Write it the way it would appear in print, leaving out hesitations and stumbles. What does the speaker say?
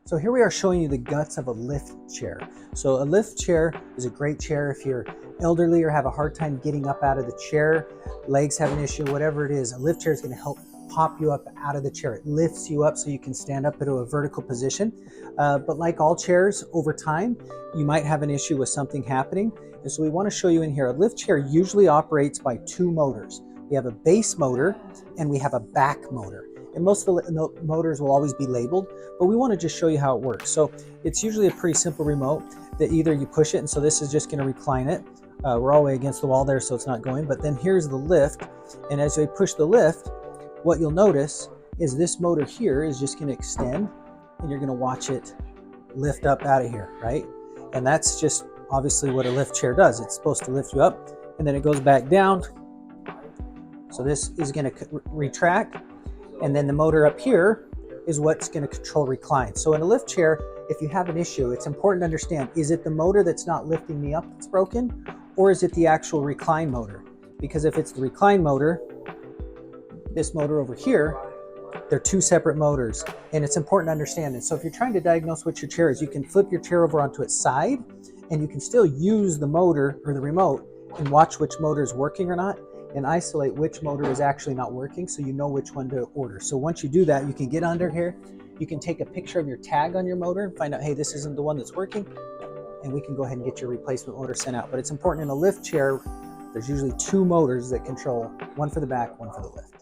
So here we are showing you the guts of a lift chair. So a lift chair is a great chair if you're elderly or have a hard time getting up out of the chair, legs have an issue, whatever it is. A lift chair is going to help pop you up out of the chair. It lifts you up so you can stand up into a vertical position. But like all chairs, over time, you might have an issue with something happening. And so we want to show you in here, a lift chair usually operates by two motors. We have a base motor and we have a back motor. And most of the motors will always be labeled, but we want to just show you how it works. So it's usually a pretty simple remote that either you push it, and so this is just going to recline it. We're all the way against the wall there, so it's not going. But then here's the lift, and as we push the lift, what you'll notice is this motor here is just going to extend, and you're going to watch it lift up out of here, right? And that's just obviously what a lift chair does. It's supposed to lift you up, and then it goes back down. So this is going to retract. And then the motor up here is what's going to control recline. So in a lift chair, if you have an issue, it's important to understand, is it the motor that's not lifting me up that's broken, or is it the actual recline motor? Because if it's the recline motor, this motor over here, they're two separate motors, and it's important to understand it. So if you're trying to diagnose what your chair is, you can flip your chair over onto its side, and you can still use the motor or the remote and watch which motor is working or not, and isolate which motor is actually not working so you know which one to order. So once you do that, you can get under here, you can take a picture of your tag on your motor and find out, hey, this isn't the one that's working, and we can go ahead and get your replacement motor sent out. But it's important in a lift chair, there's usually two motors that control, one for the back, one for the lift.